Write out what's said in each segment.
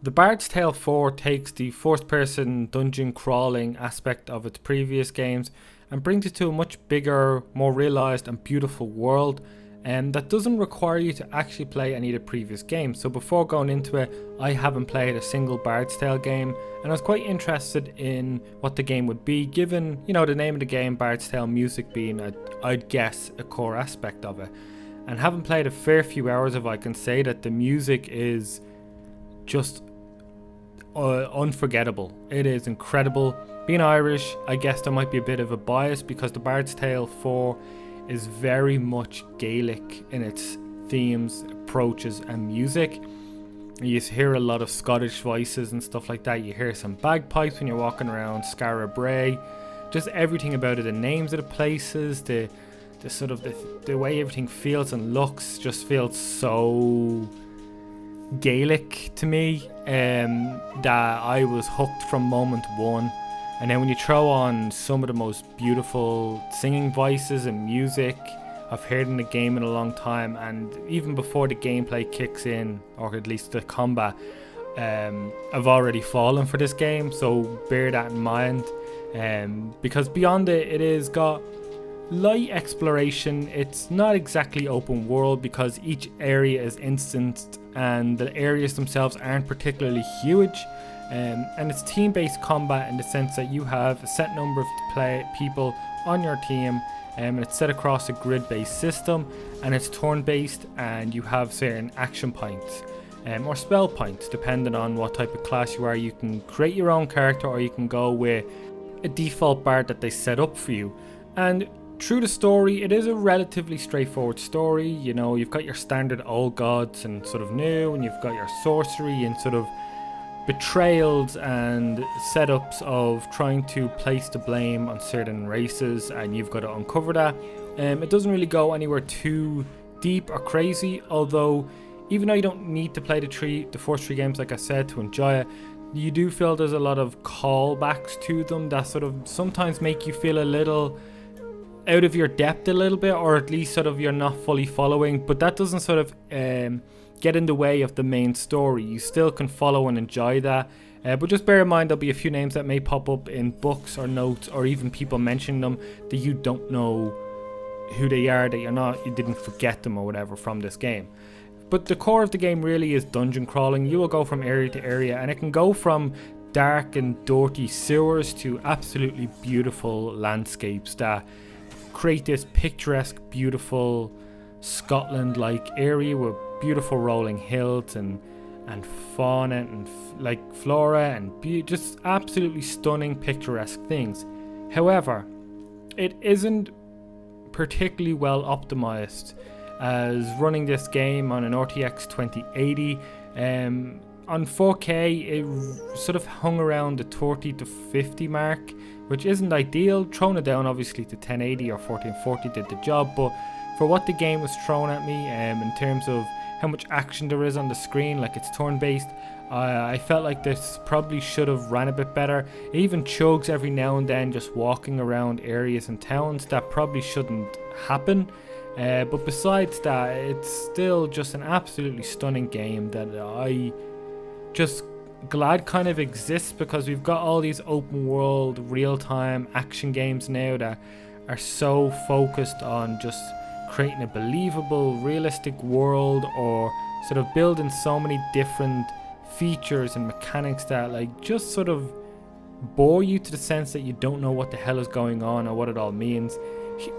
The Bard's Tale 4 takes the first-person dungeon crawling aspect of its previous games and brings it to a much bigger, more realised and beautiful world, and that doesn't require you to actually play any of the previous games. So before going into it, I haven't played a single Bard's Tale game, and I was quite interested in what the game would be, given, you know, the name of the game, Bard's Tale, music being, I'd guess, a core aspect of it. And having played a fair few hours of it, I can say that the music is just unforgettable. It is incredible. Being Irish, I guess there might be a bit of a bias because the Bard's Tale 4 is very much Gaelic in its themes, approaches and music. You hear a lot of Scottish voices and stuff like that. You hear some bagpipes when you're walking around Skara Brae. Just everything about it, the names of the places, the sort of the way everything feels and looks just feels so Gaelic to me, that I was hooked from moment one. And then when you throw on some of the most beautiful singing voices and music I've heard in the game in a long time, and even before the gameplay kicks in, or at least the combat, I've already fallen for this game, so bear that in mind. Because beyond it, it has got light exploration. It's not exactly open world because each area is instanced and the areas themselves aren't particularly huge, and it's team-based combat in the sense that you have a set number of people on your team, and it's set across a grid-based system, and it's turn-based, and you have certain action points or spell points depending on what type of class you are. You can create your own character, or you can go with a default bard that they set up for you. And through the story, it is a relatively straightforward story. You know, you've got your standard old gods and sort of new, and you've got your sorcery and sort of betrayals and setups of trying to place the blame on certain races, and you've got to uncover that. It doesn't really go anywhere too deep or crazy, although even though you don't need to play the first three games, like I said, to enjoy it, you do feel there's a lot of callbacks to them that sort of sometimes make you feel a little out of your depth a little bit, or at least sort of you're not fully following, but that doesn't sort of get in the way of the main story. You still can follow and enjoy that, but just bear in mind there'll be a few names that may pop up in books or notes, or even people mentioning them that you don't know who they are, that you didn't forget them or whatever from this game. But the core of the game really is dungeon crawling. You will go from area to area, and it can go from dark and dirty sewers to absolutely beautiful landscapes that create this picturesque, beautiful Scotland-like area with beautiful rolling hills and fauna and like flora and just absolutely stunning, picturesque things. However, it isn't particularly well optimized, as running this game on an RTX 2080. On 4K, it sort of hung around the 30 to 50 mark, which isn't ideal. Throwing it down obviously to 1080 or 1440 did the job, but for what the game was thrown at me, in terms of how much action there is on the screen, like it's turn-based, I felt like this probably should have ran a bit better. It even chugs every now and then, just walking around areas and towns that probably shouldn't happen. But besides that, it's still just an absolutely stunning game that I just glad kind of exists, because we've got all these open world real-time action games now that are so focused on just creating a believable, realistic world, or sort of building so many different features and mechanics that like just sort of bore you to the sense that you don't know what the hell is going on or what it all means.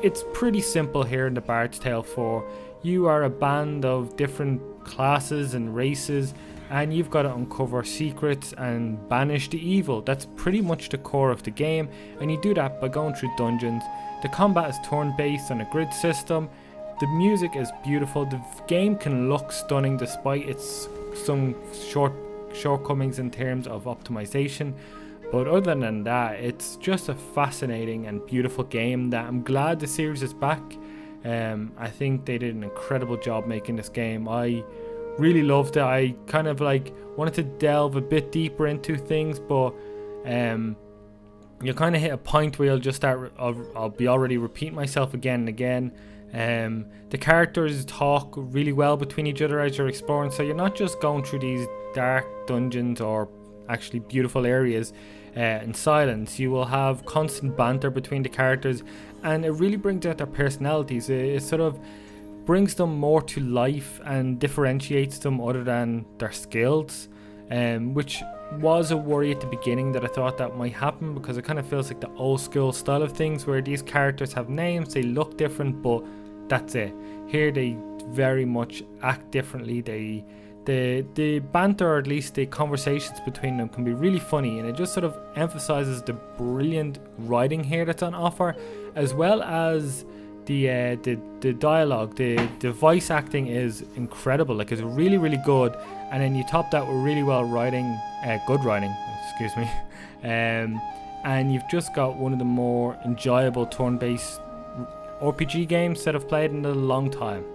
It's pretty simple here in the Bard's Tale 4. You are a band of different classes and races, and you've got to uncover secrets and banish the evil. That's pretty much the core of the game, and you do that by going through dungeons. The combat is turn-based on a grid system. The music is beautiful. The game can look stunning despite its some shortcomings in terms of optimization. But other than that, it's just a fascinating and beautiful game that I'm glad the series is back. I think they did an incredible job making this game. I really loved it. I kind of like wanted to delve a bit deeper into things, but you'll kind of hit a point where you'll just start, I'll be already repeating myself again and again. The characters talk really well between each other as you're exploring, so you're not just going through these dark dungeons or actually beautiful areas in silence. You will have constant banter between the characters, and it really brings out their personalities. It sort of brings them more to life and differentiates them other than their skills, which was a worry at the beginning that I thought that might happen, because it kind of feels like the old school style of things where these characters have names, they look different, but that's it. Here they very much act differently. The banter, or at least the conversations between them, can be really funny, and it just sort of emphasizes the brilliant writing here that's on offer, as well as the dialogue. The voice acting is incredible, like it's really really good, and then you top that with really well writing, good writing, excuse me, and you've just got one of the more enjoyable turn-based RPG games that I've played in a long time.